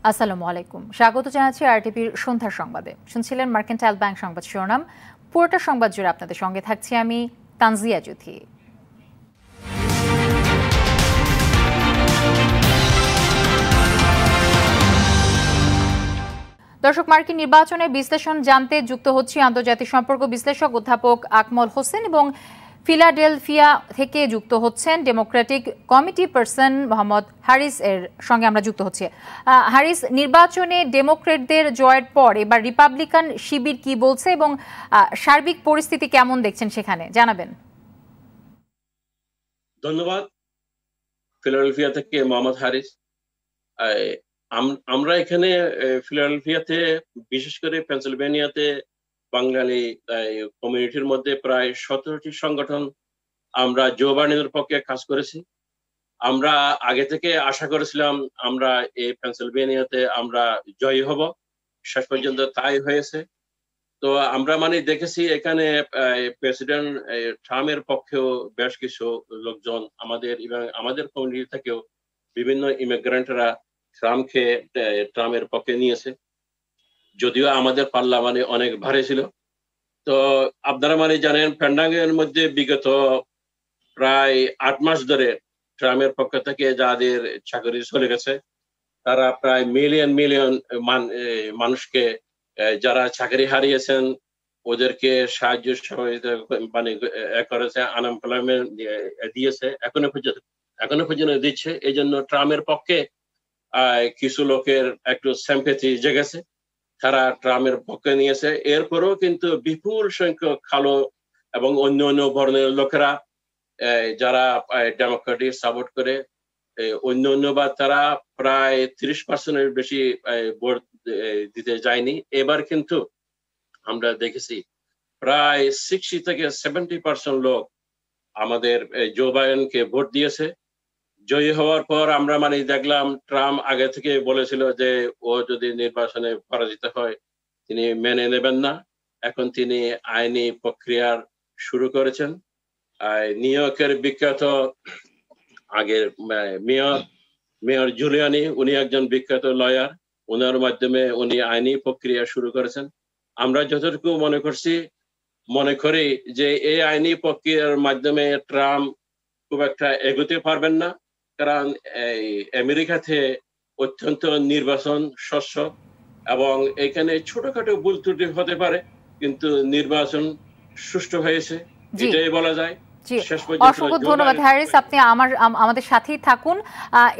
আসসালামু আলাইকুম, স্বাগত জানাচ্ছি আরটিভির সন্ধ্যার সংবাদে। শুনছিলেন মার্কেন্টাইল ব্যাংক সংবাদ শিরোনাম। পুরোটা সংবাদ জুড়ে আপনাদের সঙ্গে থাকছি আমি তানজিয়া জ্যোতি। দর্শক, মার্কিন নির্বাচনের বিশ্লেষণ জানতে যুক্ত হচ্ছি আন্তর্জাতিক সম্পর্ক বিশ্লেষক অধ্যাপক আকমল হোসেন এবং ফিলাডেলফিয়া থেকে যুক্ত হচ্ছেন ডেমোক্রেটিক কমিটি পারসন মোহাম্মদ হারিস এর সঙ্গে আমরা যুক্ত হচ্ছি। হারিস, নির্বাচনে ডেমোক্রেটদের জয়ের পর এবার রিপাবলিকান শিবির কি বলছে এবং সার্বিক পরিস্থিতি কেমন দেখছেন সেখানে জানাবেন। ধন্যবাদ। ফিলাডেলফিয়া থেকে মোহাম্মদ হারিস। আমরা এখানে ফিলাডেলফিয়াতে, বিশেষ করে পেনসিলভেনিয়াতে বাঙালি কমিউনিটির মধ্যে প্রায় 17টি সংগঠন আমরা জো বাইডেনের পক্ষে কাজ করেছি। আমরা আগে থেকে আশা করেছিলাম আমরা এই পেনসিলভেনিয়াতে আমরা জয়ী হব, শেষ পর্যন্ত তাই হয়েছে। তো আমরা দেখেছি এখানে প্রেসিডেন্ট ট্রাম্পের পক্ষেও বেশ কিছু লোকজন আমাদের কমিউনিটি থেকেও বিভিন্ন ইমিগ্রেন্টরা ট্রাম্পের পক্ষে নিয়েছে, যদিও আমাদের পাল্লা অনেক ভারী ছিল। তো আপনারা জানেন, প্যান্ডাঙ্গের মধ্যে বিগত প্রায় 8 মাস ধরে ট্রাম্পের পক্ষ থেকে যাদের চাকরি চলে গেছে, তারা প্রায় মিলিয়ন মানুষকে, যারা চাকরি হারিয়েছেন ওদেরকে সাহায্য সহযোগিতা করেছে, আনএমপ্লয়মেন্ট দিয়েছে, এখনো পর্যন্ত দিচ্ছে। এই জন্য ট্রাম্পের পক্ষে কিছু লোকের একটু সিম্প্যাথি জেগেছে, তারা ট্রাম্পের পক্ষে নিয়েছে। এরপরেও কিন্তু বিপুল সংখ্যক কালো এবং অন্য বর্ণের লোকেরা যারা ডেমোক্রেটিক সাপোর্ট করে বা তারা প্রায় 30% বেশি ভোট দিতে যায়নি। এবার কিন্তু আমরা দেখেছি প্রায় 60 থেকে 70% লোক আমাদের জো বাইডেনকে ভোট দিয়েছে। জয়ী হওয়ার পর আমরা দেখলাম ট্রাম্প আগে থেকে বলেছিল যে ও যদি নির্বাচনে পরাজিত হয় তিনি মেনে নেবেন না। এখন তিনি আইনি প্রক্রিয়া শুরু করেছেন। নিউ ইয়র্কের বিখ্যাত আগের মেয়র জুলিয়ানি, উনি একজন বিখ্যাত লয়ার, ওনার মাধ্যমে উনি আইনি প্রক্রিয়া শুরু করেছেন। আমরা যতটুকু মনে করি যে এই আইনি প্রক্রিয়ার মাধ্যমে ট্রাম্প খুব একটা এগোতে পারবেন না, কারণ আমেরিকাতে অত্যন্ত নির্বাচন শস্য এবং এখানে ছোটখাটো ভুল ত্রুটি হতে পারে, কিন্তু নির্বাচন সুষ্ঠু হয়েছে, এটাই বলা যায়। অসংখ্য ধন্যবাদ হ্যারিস, আপনি আমাদের সাথেই থাকুন।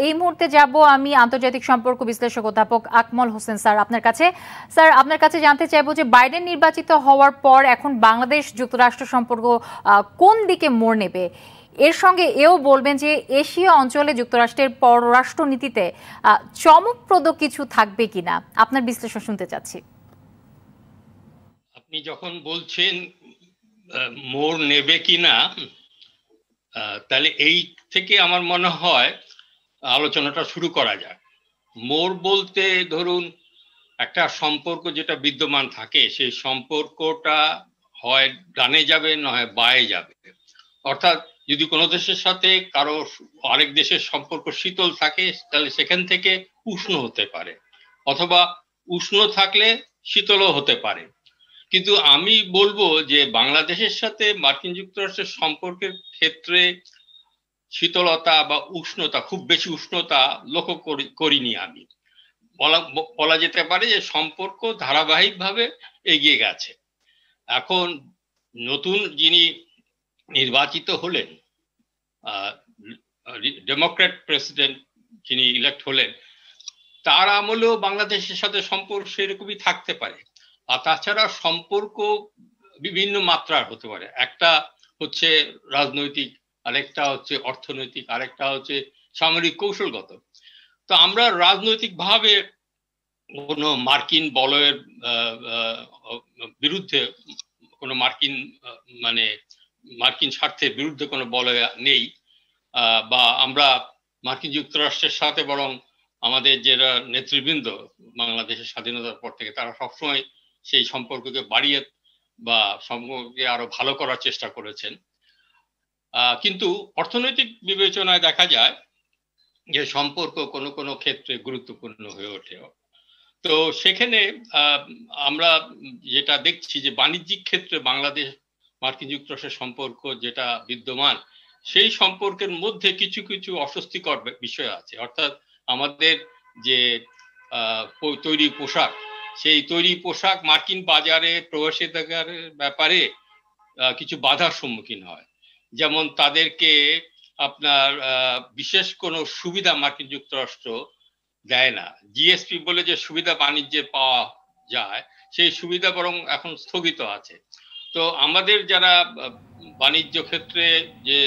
এই মুহূর্তে যাব আমি আন্তর্জাতিক সম্পর্ক বিশ্লেষক অধ্যাপক আকমল হোসেন স্যার আপনার কাছে। স্যার, আপনার কাছে জানতে চাইবো যে বাইডেন নির্বাচিত হওয়ার পর এখন বাংলাদেশ যুক্তরাষ্ট্র সম্পর্ক কোন দিকে মোড় নেবে? এর সঙ্গে এও বলবেন যে এশীয় অঞ্চলে যুক্তরাষ্ট্রের পররাষ্ট্র নীতিতে চমকপ্রদ কিছু থাকবে কিনা, আপনার বিশ্লেষণ শুনতে চাচ্ছি। আপনি যখন বলছেন মোড় নেবে কিনা, তাহলে এই থেকে আমার মনে হয় আলোচনাটা শুরু করা যায়। মোড় বলতে ধরুন একটা সম্পর্ক যেটা বিদ্যমান থাকে, সেই সম্পর্কটা হয় ডানে যাবে নয় বায়ে যাবে। অর্থাৎ যদি কোনো দেশের সাথে কারো আরেক দেশের সম্পর্ক শীতল থাকে তাহলে সেখান থেকে উষ্ণ হতে পারে, অথবা উষ্ণ থাকলে শীতলও হতে পারে। কিন্তু আমি বলবো যে বাংলাদেশের সাথে মার্কিন যুক্তরাষ্ট্রের সম্পর্কের ক্ষেত্রে শীতলতা বা উষ্ণতা, খুব বেশি উষ্ণতা লক্ষ্য করিনি আমি। বলা যেতে পারে যে সম্পর্ক ধারাবাহিকভাবে এগিয়ে গেছে। এখন নতুন যিনি নির্বাচিত হলেন, ডেমোক্র্যাট প্রেসিডেন্ট যিনি ইলেক্ট হলেন, তার আমলেও বাংলাদেশের সাথে সম্পর্ক সেরকমই থাকতে পারে। আর তাছাড়া সম্পর্ক বিভিন্ন মাত্রার হতে পারে। একটা হচ্ছে রাজনৈতিক, আরেকটা হচ্ছে অর্থনৈতিক, আরেকটা হচ্ছে সামরিক কৌশলগত। তো আমরা রাজনৈতিক ভাবে কোনো মার্কিন বলয়ের বিরুদ্ধে, কোনো মার্কিন স্বার্থের বিরুদ্ধে কোনো বলয় নেই, বা আমরা মার্কিন যুক্তরাষ্ট্রের সাথে বরং আমাদের যারা নেতৃবৃন্দ বাংলাদেশের স্বাধীনতার পর থেকে তারা সবসময় সেই সম্পর্ককে বাড়িয়ে বা সম্পর্ককে আরো ভালো করার চেষ্টা করেছেন। কিন্তু অর্থনৈতিক বিবেচনায় দেখা যায় যে সম্পর্ক কোনো কোনো ক্ষেত্রে গুরুত্বপূর্ণ হয়ে ওঠে। তো সেখানে আমরা যেটা দেখছি যে বাণিজ্যিক ক্ষেত্রে বাংলাদেশ মার্কিন যুক্তরাষ্ট্রের সম্পর্ক যেটা বিদ্যমান, সেই সম্পর্কের মধ্যে কিছু কিছু অস্বস্তিকর বিষয় আছে। অর্থাৎ আমাদের যে তৈরি পোশাক, সেই তৈরি পোশাক মার্কিন বাজারে প্রবেশাধিকারের ব্যাপারে কিছু বাধার সম্মুখীন হয়। যেমন তাদেরকে আপনার বিশেষ কোনো সুবিধা মার্কিন যুক্তরাষ্ট্র দেয় না। জিএসপি বলে যে সুবিধা বাণিজ্যে পাওয়া যায়, সেই সুবিধা বরং এখন স্থগিত আছে। তো আমাদের যারা বাণিজ্য ক্ষেত্রে যে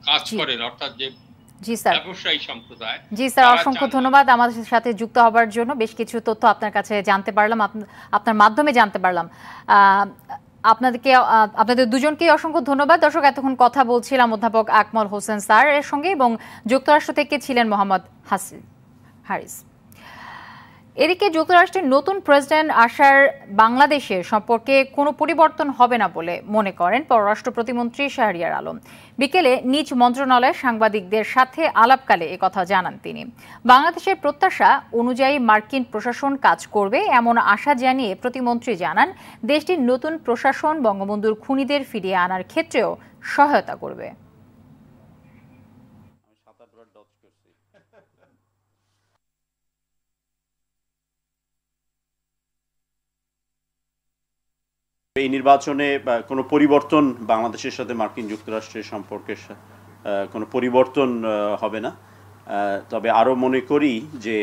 কাজ করেন, অর্থাৎ যে ব্যবসায়ী সম্প্রদায়। জি স্যার, অসংখ্য ধন্যবাদ আমাদের সাথে যুক্ত হবার জন্য। বেশ কিছু তথ্য আপনার কাছে জানতে পারলাম, আপনার মাধ্যমে জানতে পারলাম। আপনাদের দুজনকেই অসংখ্য ধন্যবাদ। দর্শক, এতক্ষণ কথা বলছিলাম অধ্যাপক আকমল হোসেন স্যারের সঙ্গে এবং যুক্তরাষ্ট্র থেকে ছিলেন মোহাম্মদ হারিস। এদিকে যুক্তরাষ্ট্রের নতুন প্রেসিডেন্ট আসার বাংলাদেশের সম্পর্কে কোনো পরিবর্তন হবে না বলে মনে করেন পররাষ্ট্র প্রতিমন্ত্রী শাহরিয়ার আলম। বিকেলে নিজ মন্ত্রণালয়ে সাংবাদিকদের সাথে আলাপকালে একথা জানান তিনি। বাংলাদেশের প্রত্যাশা অনুযায়ী মার্কিন প্রশাসন কাজ করবে এমন আশা জানিয়ে প্রতিমন্ত্রী জানান, দেশটির নতুন প্রশাসন বঙ্গবন্ধুর খুনিদের ফিরিয়ে আনার ক্ষেত্রেও সহায়তা করবে। এই নির্বাচনে কোনো পরিবর্তন বাংলাদেশের সাথে মার্কিন যুক্তরাষ্ট্রের সম্পর্কের কোনো পরিবর্তন হবে না। তবে আরও মনে করি যে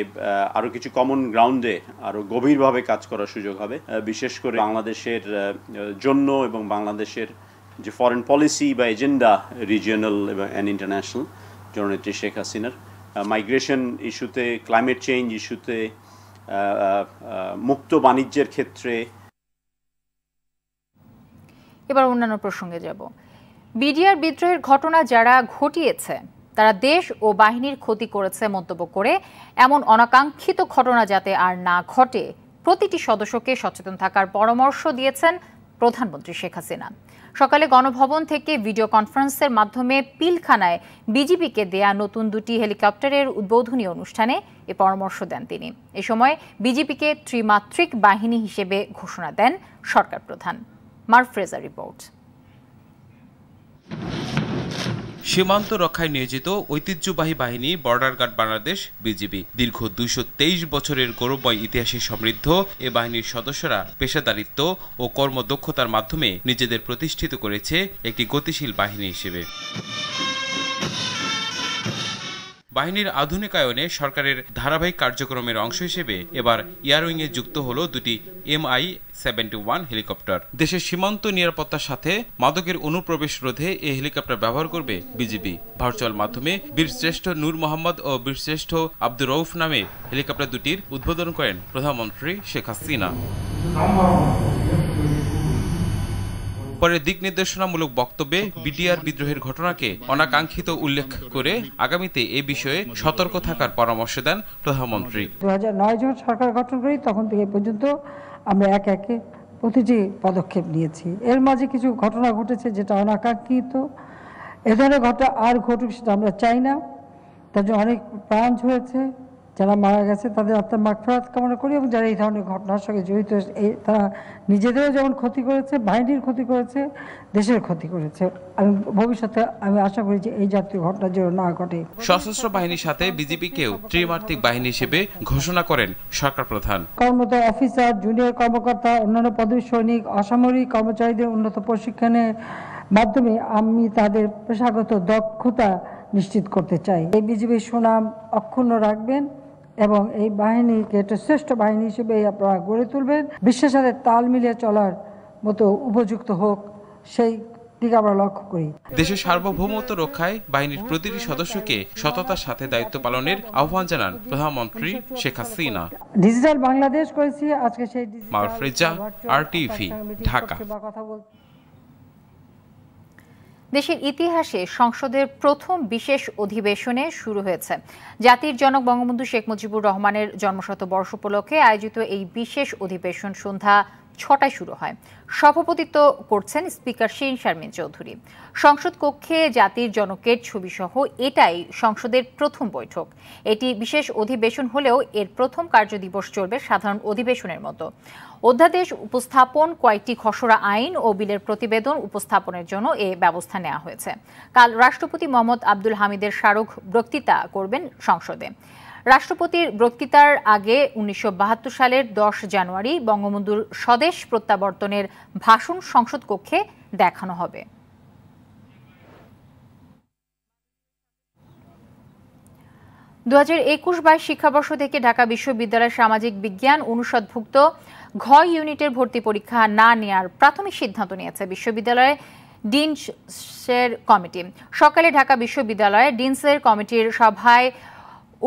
আরও কিছু কমন গ্রাউন্ডে আরও গভীরভাবে কাজ করার সুযোগ হবে, বিশেষ করে বাংলাদেশের জন্য এবং বাংলাদেশের যে ফরেন পলিসি বা এজেন্ডা রিজিয়নাল এবং ইন্টারন্যাশনাল জননেত্রী শেখ হাসিনার মাইগ্রেশন ইস্যুতে, ক্লাইমেট চেঞ্জ ইস্যুতে, মুক্ত বাণিজ্যের ক্ষেত্রে। এবার অন্যান্য প্রসঙ্গে যাব। বিডিআর বিদ্রোহের ঘটনা যারা ঘটিয়েছে তারা দেশ ও বাহিনীর ক্ষতি করেছে মন্তব্য করে এমন অনাকাঙ্ক্ষিত ঘটনা যাতে আর না ঘটে প্রতিটি সদস্যকে সচেতন থাকার পরামর্শ দিয়েছেন প্রধানমন্ত্রী শেখ হাসিনা। সকালে গণভবন থেকে ভিডিও কনফারেন্সের মাধ্যমে পিলখানায় বিজিবিকে দেয়া নতুন দুটি হেলিকপ্টারের উদ্বোধনী অনুষ্ঠানে এ পরামর্শ দেন তিনি। এ সময় বিজিবিকে ত্রিমাত্রিক বাহিনী হিসেবে ঘোষণা দেন সরকার প্রধান। মারফ্রেজার রিপোর্ট। সীমান্ত রক্ষায় নিয়োজিত ঐতিহ্যবাহী বাহিনী বর্ডার গার্ড বাংলাদেশ বিজিবি দীর্ঘ ২২৩ বছরের গৌরবময় ইতিহাসে সমৃদ্ধ এ বাহিনীর সদস্যরা পেশাদারিত্ব ও কর্মদক্ষতার মাধ্যমে নিজেদের প্রতিষ্ঠিত করেছে একটি গতিশীল বাহিনী হিসেবে। বাহিনীর আধুনিকায়নে সরকারের ধারাবাহিক কার্যক্রমের অংশ হিসেবে এবার এয়ারউইংয়ে যুক্ত হলো দুটি MI-71 হেলিকপ্টার। দেশের সীমান্ত নিরাপত্তার সাথে মাদকের অনুপ্রবেশ রোধে এই হেলিকপ্টার ব্যবহার করবে বিজিবি। ভার্চুয়াল মাধ্যমে বীরশ্রেষ্ঠ নূর মোহাম্মদ ও বীরশ্রেষ্ঠ আব্দুর রউফ নামে হেলিকপ্টার দুটির উদ্বোধন করেন প্রধানমন্ত্রী শেখ হাসিনা। পরে দিক নির্দেশনামূলক বক্তব্যে বিডিআর বিদ্রোহের ঘটনাকে অনাকাঙ্ক্ষিত উল্লেখ করে আগামীতে এ বিষয়ে সতর্ক থাকার পরামর্শ দেন প্রধানমন্ত্রী। 2009 যখন সরকার গঠন করি তখন থেকে পর্যন্ত আমরা একে একে প্রতিটি পদক্ষেপ নিয়েছি। এর মাঝে কিছু ঘটনা ঘটেছে যেটা অনাকাঙ্ক্ষিত। এ ধরনের ঘটনা আর ঘটুক সেটা আমরা চাই না। তার জন্য অনেক প্রাণ ঝরেছে, যারা মারা গেছে তাদের আত্মার মাগফিরাত কামনা করি এবং যারা এই ধরনের ঘটনার সঙ্গে জড়িত তারা নিজেদেরও যেমন ক্ষতি করেছে, বাহিনীর ক্ষতি করেছে, দেশের ক্ষতি করেছে। আমি ভবিষ্যতে আশা করি যে এই জাতীয় ঘটনা যেন না ঘটে। সশস্ত্র বাহিনীর সাথে বিজিবিকেও ত্রিমাত্রিক বাহিনী হিসেবে ঘোষণা করেন সরকার প্রধান। কর্মরত অফিসার, জুনিয়র কর্মকর্তা, অন্যান্য পদবী সৈনিক, অসামরিক কর্মচারীদের উন্নত প্রশিক্ষণের মাধ্যমে আমি তাদের পেশাগত দক্ষতা নিশ্চিত করতে চাই। এই বিজিবির সুনাম অক্ষুণ্ণ রাখবেন এবং এই বাহিনীকে একটা শ্রেষ্ঠ বাহিনী হিসেবে আপনারা গড়ে তুলবেন। বিশ্বের সাথে তাল মিলিয়ে চলার মতো উপযুক্ত হোক, সেই দিকে আমরা লক্ষ্য করি। দেশের সার্বভৌমত্ব রক্ষায় বাহিনীর প্রতিটি সদস্যকে সততার সাথে দায়িত্ব পালনের আহ্বান জানান প্রধানমন্ত্রী শেখ হাসিনা। ডিজিটাল বাংলাদেশ করেছি আজকে, সেই মারফ্রেজা, RTV, ঢাকা। দেশের ইতিহাসে সংসদের প্রথম বিশেষ অধিবেশনে শুরু হয়েছে। জাতির জনক বঙ্গবন্ধু শেখ মুজিবুর রহমানের জন্মশতবর্ষ উপলক্ষে আয়োজিত এই বিশেষ অধিবেশন সন্ধ্যা 6টায় শুরু হয়। সভাপতিত্ব করছেন স্পিকার শিরিন শারমিন চৌধুরী। সংসদ কক্ষে জাতির জনকের ছবিসহ এটাই সংসদের প্রথম বৈঠক। এটি বিশেষ অধিবেশন হলেও এর প্রথম কার্যদিবস চলবে সাধারণ অধিবেশনের মতো। অধ্যাদেশ উপস্থাপন, কয়েকটি খসড়া আইন ও বিলের প্রতিবেদন উপস্থাপনের জন্য এ ব্যবস্থা নেওয়া হয়েছে। কাল রাষ্ট্রপতি মোহাম্মদ আব্দুল হামিদের স্মারক বক্তৃতা করবেন সংসদে। রাষ্ট্রপতির বক্তৃতার আগে 1972 সালের 10 জানুয়ারি বঙ্গবন্ধুর স্বদেশ প্রত্যাবর্তনের ভাষণ সংসদ কক্ষে দেখানো হবে। দু 2021-22 শিক্ষাবর্ষ থেকে ঢাকা বিশ্ববিদ্যালয়ের সামাজিক বিজ্ঞান অনুষদভুক্ত ঘ ইউনিটের ভর্তি পরীক্ষা না নেওয়ার প্রাথমিক সিদ্ধান্ত নিয়েছে বিশ্ববিদ্যালয়ের ডিনসের কমিটি। সকালে ঢাকা বিশ্ববিদ্যালয়ের ডিনসের কমিটির সভায়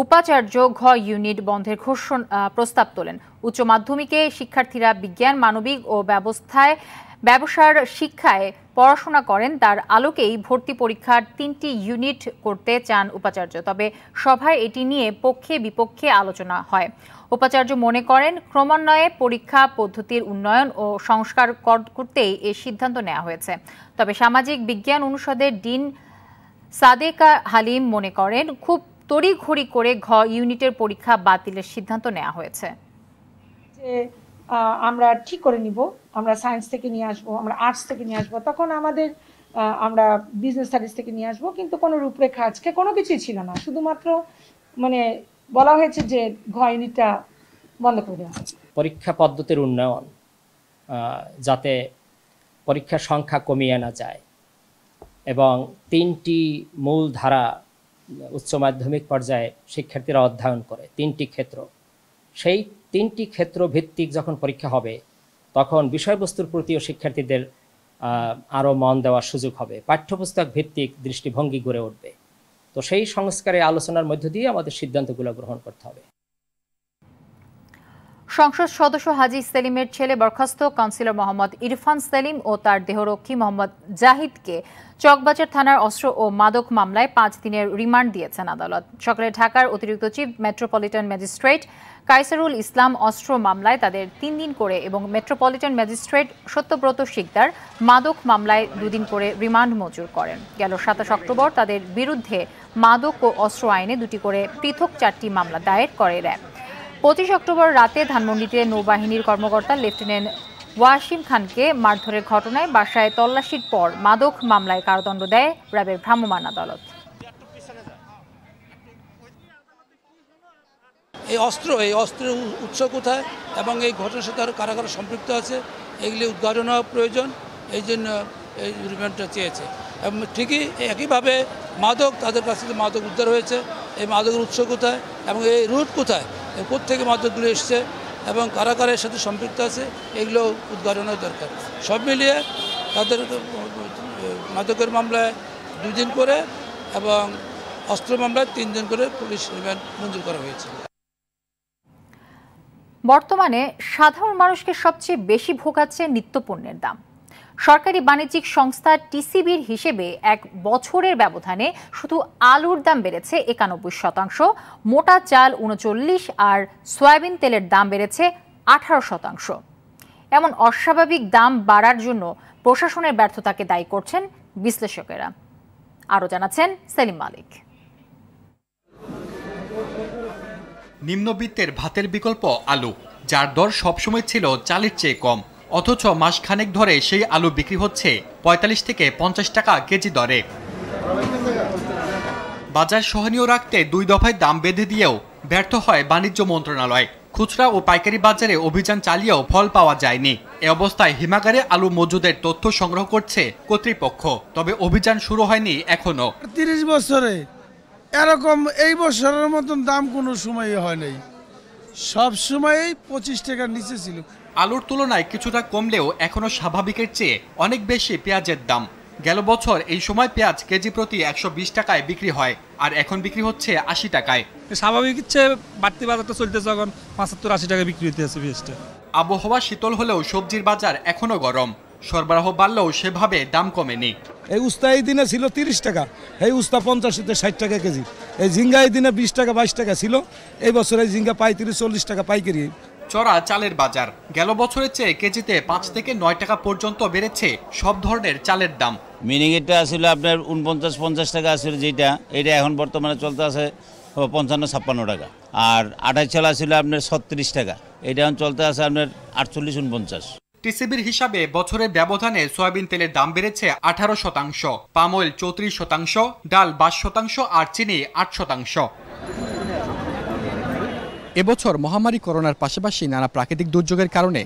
উপাচার্য ঘ ইউনিট বন্ধের প্রস্তাব তোলেন। উচ্চ মাধ্যমিকে শিক্ষার্থীরা বিজ্ঞান, মানবিক ও ব্যবসার শিক্ষায় পড়াশোনা করেন, তার আলোকেই ভর্তি পরীক্ষার 3টি ইউনিট করতে চান উপাচার্য। তবে সভায় এটি নিয়ে পক্ষে বিপক্ষে আলোচনা হয়। উপাচার্য মনে করেন, ক্রমান্বয়ে পরীক্ষা পদ্ধতির উন্নয়ন ও সংস্কার করতেই এই সিদ্ধান্ত নেওয়া হয়েছে। তবে সামাজিক বিজ্ঞান অনুষদের ডিন সাদেকা হালিম মনে করেন, খুব তড়িঘড়ি করে ঘ ইউনিটের পরীক্ষা বাতিলের সিদ্ধান্ত নেওয়া হয়েছে। আমরা ঠিক করে নিব, আমরা সায়েন্স থেকে নিয়ে আসবো, আমরা আর্টস থেকে নিয়ে আসবো, তখন আমরা বিজনেস স্টাডিজ থেকে নিয়ে আসবো, কিন্তু কোনো রূপরেখা আজকে কোনো কিছুই ছিল না। শুধুমাত্র বলা হয়েছে যে ঘ ইউনিটটা বন্ধ করে দেওয়া হবে। পরীক্ষা পদ্ধতির উন্নয়ন, যাতে পরীক্ষার সংখ্যা কমিয়ে আনা যায় এবং 3টি মূল ধারা উচ্চ মাধ্যমিক পর্যায়ে শিক্ষার্থীরা অধ্যয়ন করে, 3টি ক্ষেত্র, সেই 3টি ক্ষেত্র ভিত্তিক যখন পরীক্ষা হবে তখন বিষয়বস্তুর প্রতিও শিক্ষার্থীদের আরও মন দেওয়ার সুযোগ হবে, পাঠ্যপুস্তক ভিত্তিক দৃষ্টিভঙ্গি গড়ে উঠবে। তো সেই সংস্কারে আলোচনার মধ্য দিয়ে আমাদের সিদ্ধান্তগুলো গ্রহণ করতে হবে। সংসদ সদস্য হাজী সেলিমের ছেলে বরখাস্ত কাউন্সিলর মোহাম্মদ ইরফান সেলিম ও তার দেহরক্ষী মোহাম্মদ জাহিদকে চকবাজার থানার অস্ত্র ও মাদক মামলায় 5 দিনের রিমান্ড দিয়েছেন আদালত। সকালে ঢাকার অতিরিক্ত চিফ মেট্রোপলিটন ম্যাজিস্ট্রেট কায়সারুল ইসলাম অস্ত্র মামলায় তাদের 3 দিন করে এবং মেট্রোপলিটন ম্যাজিস্ট্রেট সত্যব্রত শিকদার মাদক মামলায় 2 দিন করে রিমান্ড মঞ্জুর করেন। গেল 27 অক্টোবর তাদের বিরুদ্ধে মাদক ও অস্ত্র আইনে 2টি করে পৃথক 4টি মামলা দায়ের করে র্যাব। 25 অক্টোবর রাতে ধানমন্ডিতে নৌবাহিনীর কর্মকর্তা লেফটেন্যান্ট ওয়াসিম খানকে মারধরের ঘটনায় বাসায় তল্লাশির পর মাদক মামলায় কারাদণ্ড দেয় র্যাবের ভ্রাম্যমাণ আদালত। এই অস্ত্রের উৎস কোথায় এবং এই ঘটনার সাথে আরও কারা কারা সম্পৃক্ত আছে এগুলি উদ্ঘাটন হওয়া প্রয়োজন, এই জন্য এই রিমান্ডটা চেয়েছে। এবং ঠিকই একইভাবে মাদক, তাদের কাছ থেকে মাদক উদ্ধার হয়েছে, এই মাদকের উৎস কোথায় এবং এই রুট কোথায়, কোথেকে মাদকগুলো এসছে এবং কারা কারা এর সাথে সম্পৃক্ত আছে এগুলো উদ্ঘাটনের দরকার। সব মিলিয়ে তাদের মাদকের মামলায় 2 দিন করে এবং অস্ত্র মামলায় 3 দিন করে পুলিশ রিমান্ড মঞ্জুর করা হয়েছে। বর্তমানে সাধারণ মানুষকে সবচেয়ে বেশি ভোগাচ্ছে নিত্যপণ্যের দাম। সরকারি বাণিজ্যিক সংস্থা টিসিবির হিসেবে 1 বছরের ব্যবধানে শুধু আলুর দাম বেড়েছে 91%, মোটা চাল 39% আর সয়াবিন তেলের দাম বেড়েছে 18%। এমন অস্বাভাবিক দাম বাড়ার জন্য প্রশাসনের ব্যর্থতাকে দায়ী করছেন বিশ্লেষকেরা। আরও জানাচ্ছেন সেলিম মালিক। নিম্নবিত্তের ভাতের বিকল্প আলু, যার দর সবসময় ছিল চালের চেয়ে কম, অথচ মাসখানেক ধরে সেই আলু বিক্রি হচ্ছে 45 থেকে 50 টাকা কেজি দরে। বাজার সহনীয় রাখতে 2 দফায় দাম বেঁধে দিয়েও ব্যর্থ হয় বাণিজ্য মন্ত্রণালয়। খুচরা ও পাইকারি বাজারে অভিযান চালিয়েও ফল পাওয়া যায়নি। এ অবস্থায় হিমাগারে আলু মজুদের তথ্য সংগ্রহ করছে কর্তৃপক্ষ, তবে অভিযান শুরু হয়নি এখনো। 30 বছরে এরকম এই বছরের মতন দাম কোনো সময় হয় নাই, সব সময়ই 25 টাকার নিচে ছিল। আলুর তুলনায় কিছুটা কমলেও এখনো স্বাভাবিকের চেয়ে অনেক বেশি পেঁয়াজের দাম। গেল বছর এই সময় পেঁয়াজ কেজি প্রতি 120 টাকায় বিক্রি হয়, আর এখন বিক্রি হচ্ছে 80 টাকায়। স্বাভাবিক চেয়ে বাড়তি বাজারটা চলতেছে, এখন 75-80 টাকা বিক্রি হতেছে পেঁয়াজটা। আবহাওয়া শীতল হলেও সবজির বাজার এখনো গরম, সরবরাহ বাড়লেও সেভাবে দাম কমেনি। এই উস্তা এই দিনে ছিল 30 টাকা, এই উস্তা 50 থেকে 60 টাকা কেজি। এই ঝিঙ্গা এই দিনে 20 টাকা 22 টাকা ছিল, এই বছর এই ঝিঙ্গা 35-40 টাকা পাইকারি। চড়া চালের বাজার, গেল বছরের চেয়ে কেজিতে ৫ থেকে ৯ টাকা পর্যন্ত বেড়েছে সব ধরনের চালের দাম। মিনিং এটা আসলে আপনার ৪৯-৫০ টাকা আসলে যেটা, এটা এখন বর্তমানে চলতে আছে ৫৫-৫৬ টাকা। আর আঠাশ চাল আসলে আপনার ৩৬ টাকা, এটা এখন চলতে আছে আপনার ৪৮-৪৯। টিসিবির হিসাবে বছরের ব্যবধানে সয়াবিন তেলের দাম বেড়েছে ১৮%, পাম অয়েল ৩৪%, ডাল ২২% আর চিনি ৮%। এবছর মহামারী করোনার পাশাপাশি নানা প্রাকৃতিক দুর্যোগের কারণে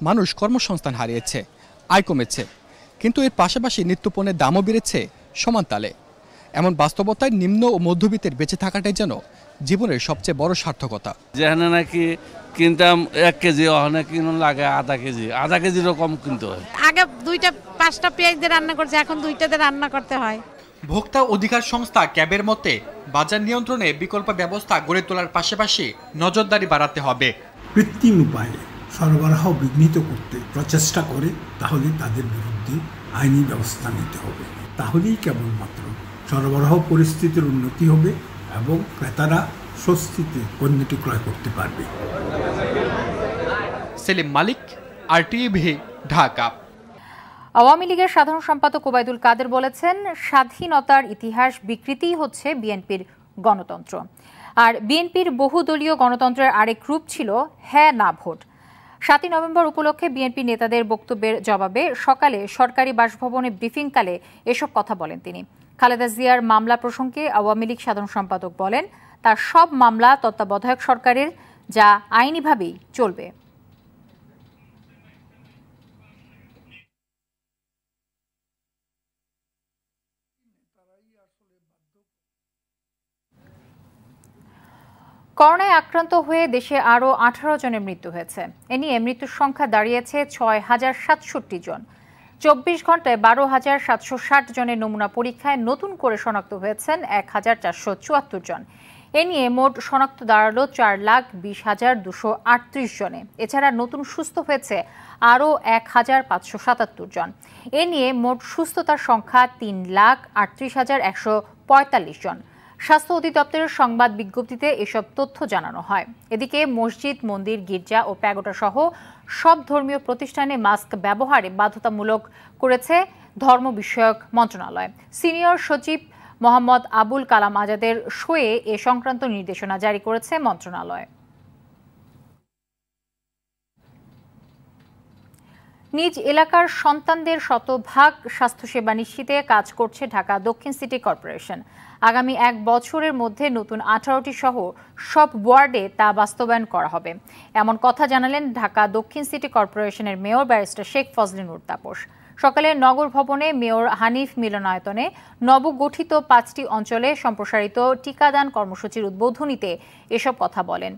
মানুষ কর্মসংস্থান হারিয়েছে, আয় কমেছে, কিন্তু এর পাশাপাশি নিত্যপণ্যের দামও বেড়েছে সমান তালে। এমন বাস্তবতায় নিম্ন ও মধ্যবিত্তের বেঁচে থাকাটাই যেন জীবনের সবচেয়ে বড় সার্থকতা। যেখানে নাকি কিনতাম ১ কেজি, ওখানে কিনো লাগে আধা কেজিরও কম কিনতে হয়। আগে ২টা-৫টা পেঁয়াজ দিয়ে রান্না করছে, এখন 2টাতে রান্না করতে হয়। ভোক্তা অধিকার সংস্থা ক্যাবের মতে বাজার নিয়ন্ত্রণে বিকল্প ব্যবস্থা গড়ে তোলার পাশাপাশি নজরদারি বাড়াতে হবে। কৃত্রিম উপায়ে সরবরাহ বিঘ্নিত করতে প্রচেষ্টা করে তাহলে তাদের বিরুদ্ধে আইনি ব্যবস্থা নিতে হবে। তাহলেই কেবলমাত্র সরবরাহ পরিস্থিতির উন্নতি হবে এবং ক্রেতারা স্বস্তিতে পণ্যটি ক্রয় করতে পারবে। সেলিম মালিক, আরটিভি, ঢাকা। আওয়ামী লীগের সাধারণ সম্পাদক ওবায়দুল কাদের বলেছেন, স্বাধীনতার ইতিহাস বিকৃতি হচ্ছে বিএনপির গণতন্ত্র। আর বিএনপির বহুদলীয় গণতন্ত্রের আরেক রূপ ছিল হ্যাঁ না ভোট। ৭ই নভেম্বর উপলক্ষে বিএনপি নেতাদের বক্তব্যের জবাবে সকালে সরকারি বাসভবনে ব্রিফিংকালে এসব কথা বলেন তিনি। খালেদা জিয়ার মামলা প্রসঙ্গে আওয়ামী লীগ সাধারণ সম্পাদক বলেন, তার সব মামলা তত্ত্বাবধায়ক সরকারের, যা আইনিভাবেই চলবে। করোনায় আক্রান্ত হয়ে দেশে আরও 18 জনের মৃত্যু হয়েছে। এ নিয়ে মৃত্যুর সংখ্যা দাঁড়িয়েছে ৬,০৬৭ জন। ২৪ ঘন্টায় ১২,৭৬০ জনের নমুনা পরীক্ষায় নতুন করে শনাক্ত হয়েছেন ১,৪৭৪ জন। এ নিয়ে মোট শনাক্ত দাঁড়ালো ৪,২০,২৩৮ জনে। এছাড়া নতুন সুস্থ হয়েছে আরও ১,৫৭৭ জন। এ নিয়ে মোট সুস্থতার সংখ্যা ৩,৩৮,১৪৫ জন। স্বাস্থ্য অধিদপ্তরের সংবাদ বিজ্ঞপ্তিতে এসব তথ্য জানানো হয়। এদিকে মসজিদ, মন্দির, গির্জা ও প্যাগোডা সহ সব ধর্মীয় প্রতিষ্ঠানে মাস্ক ব্যবহারে বাধ্যতামূলক করেছে ধর্ম বিষয়ক মন্ত্রণালয়। সিনিয়র সচিব মোহাম্মদ আবুল কালাম আজাদের সয়ে এ সংক্রান্ত নির্দেশনা জারি করেছে মন্ত্রণালয়। নিজ এলাকার সন্তানদের শতভাগ স্বাস্থ্যসেবা নিশ্চিতে কাজ করছে ঢাকা দক্ষিণ সিটি কর্পোরেশন। আগামী ১ বছরের মধ্যে নতুন 18টি সহ সব ওয়ার্ডে তা বাস্তবায়ন করা হবে, এমন কথা জানালেন ঢাকা দক্ষিণ সিটি কর্পোরেশনের মেয়র ব্যারিস্টার শেখ ফজলে নূর তাপস। সকালে নগর ভবনে মেয়র হানিফ মিলনায়তনে নবগঠিত 5টি অঞ্চলে সম্প্রসারিত টিকাদান কর্মসূচির উদ্বোধনীতে এসব কথা বলেন।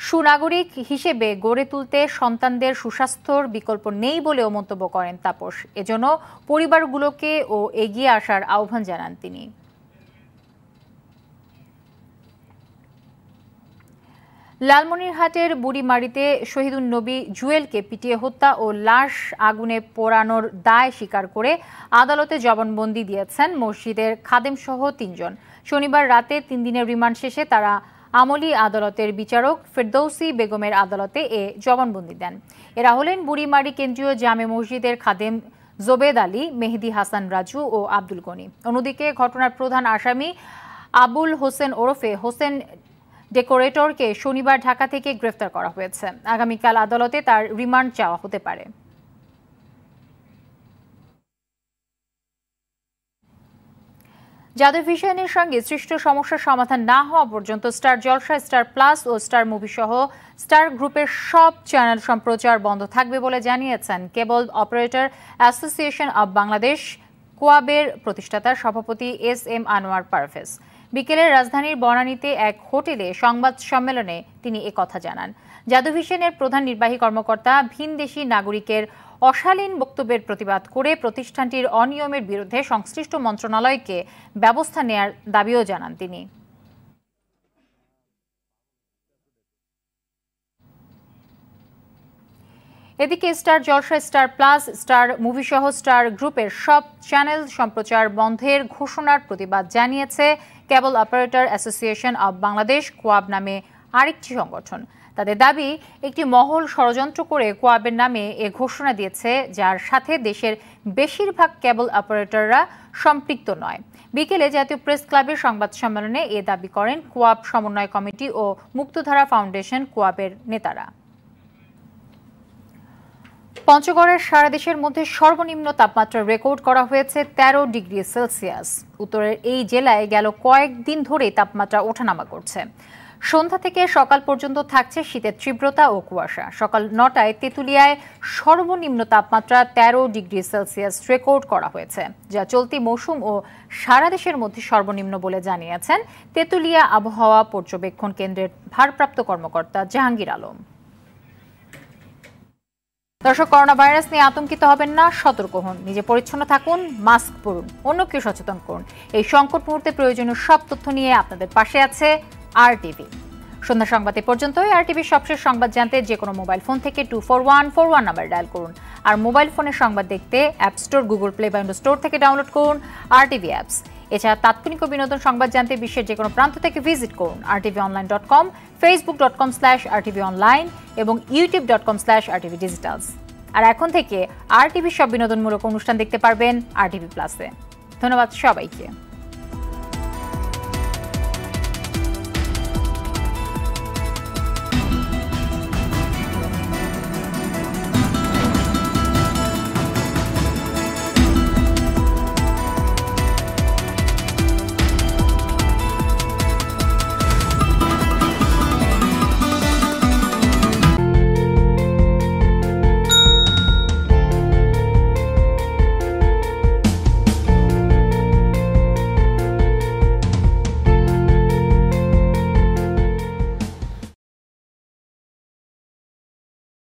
সুনাগরিক হিসেবে গড়ে তুলতে সন্তানদের সুস্বাস্থ্যর বিকল্প নেই বলেও মন্তব্য করেন তাপস। এজন্য পরিবারগুলোকে এগিয়ে আসার আহ্বান জানান তিনি। লালমনিরহাটের বুড়িমারিতে শহীদুন নবী জুয়েলকে পিটিয়ে হত্যা ও লাশ আগুনে পোড়ানোর দায় স্বীকার করে আদালতে জবানবন্দি দিয়েছেন মসজিদের খাদেমসহ 3 জন। শনিবার রাতে 3 দিনের রিমান্ড শেষে তারা আমলি আদালতের বিচারক ফেরদৌসি বেগমের আদালতে এ জবানবন্দি দেন। এরা হলেন বুড়িমারি কেন্দ্রীয় জামে মসজিদের খাদেম জোবেদ আলী, মেহেদি হাসান রাজু ও আব্দুল গনি। অন্যদিকে ঘটনার প্রধান আসামি আবুল হোসেন ওরফে হোসেন ডেকোরেটরকে শনিবার ঢাকা থেকে গ্রেফতার করা হয়েছে। আগামীকাল আদালতে তার রিমান্ড চাওয়া হতে পারে। জাদু ভিশনের সঙ্গে সৃষ্ট সমস্যার সমাধান না হওয়া পর্যন্ত স্টার জলসা, স্টার প্লাস ও স্টার মুভি সহ স্টার গ্রুপের সব চ্যানেল সম্প্রচার বন্ধ থাকবে বলে জানিয়েছেন কেবল অপারেটর অ্যাসোসিয়েশন অব বাংলাদেশ কোয়াবের প্রতিষ্ঠাতা সভাপতি SM আনোয়ার পারভেজ। বিকেলে রাজধানীর বনানীতে এক হোটেলে সংবাদ সম্মেলনে তিনি একথা জানান। জাদু ভিশনের প্রধান নির্বাহী কর্মকর্তা ভিনদেশী নাগরিকের অশালীন বক্তব্যের প্রতিবাদ করে প্রতিষ্ঠানটির অনিয়মের বিরুদ্ধে সংশ্লিষ্ট মন্ত্রণালয়কে ব্যবস্থা নেয়ার দাবিও জানান তিনি। এদিকে স্টার জলসা, স্টার প্লাস, স্টার মুভি সহ স্টার গ্রুপের সব চ্যানেল সম্প্রচার বন্ধের ঘোষণার প্রতিবাদ জানিয়েছে কেবল অপারেটর অ্যাসোসিয়েশন অব বাংলাদেশ কোয়াব নামে আরেকটি সংগঠন। তাদের দাবি, একটি মহল ষড়যন্ত্র করে কোয়াবের নামে এ ঘোষণা দিয়েছে, যার সাথে দেশের বেশিরভাগ কেবল অপারেটররা সম্পৃক্ত নয়। বিকেলে জাতীয় প্রেস ক্লাবের সংবাদ সম্মেলনে এ দাবি করেন কোয়াব সমন্বয় কমিটি ও মুক্তধারা ফাউন্ডেশন কোয়াবের নেতারা। পঞ্চগড়ের সারা দেশের মধ্যে সর্বনিম্ন তাপমাত্রা রেকর্ড করা হয়েছে 13 ডিগ্রি সেলসিয়াস। উত্তরের এই জেলায় গেল কয়েকদিন ধরেই তাপমাত্রা ওঠানামা করছে। সন্ধ্যা থেকে সকাল পর্যন্ত থাকছে শীতের তীব্রতা ও কুয়াশা। সকাল 9টায় তেঁতুলিয়ায় সর্বনিম্ন তাপমাত্রা 13 ডিগ্রি সেলসিয়াস রেকর্ড করা হয়েছে, যা চলতি মৌসুম ও সারা দেশের মধ্যে সর্বনিম্ন বলে জানিয়েছেন তেঁতুলিয়া আবহাওয়া পর্যবেক্ষণ কেন্দ্রের ভারপ্রাপ্ত কর্মকর্তা জাহাঙ্গীর আলম। দর্শক, করোনা ভাইরাস নিয়ে আতঙ্কিত হবেন না, সতর্ক হন, নিজে পরিচ্ছন্ন থাকুন, মাস্ক পরুন, অন্যকে সচেতন করুন। এই সংকট মুহূর্তে প্রয়োজনীয় সব তথ্য নিয়ে আপনাদের পাশে আছে RTV। সন্ধ্যা সংবাদ পর্যন্তই। RTVর সবশেষ সংবাদ জানতে যে কোনো মোবাইল ফোন থেকে 24141 নাম্বার ডায়াল করুন। আর মোবাইল ফোনে সংবাদ দেখতে অ্যাপ স্টোর, গুগল প্লে বা উইন্ডোজ স্টোর থেকে ডাউনলোড করুন RTV অ্যাপস। এছাড়া তাৎক্ষণিক ও বিনোদন সংবাদ জানতে বিশ্বের যে কোনো প্রান্ত থেকে ভিজিট করুন rtvonline.com, facebook.com/rtvonline এবং youtube.com/rtvdigitals। আর এখন থেকে RTV সব বিনোদনমূলক অনুষ্ঠান দেখতে পারবেন RTV প্লাসে। ধন্যবাদ সবাইকে।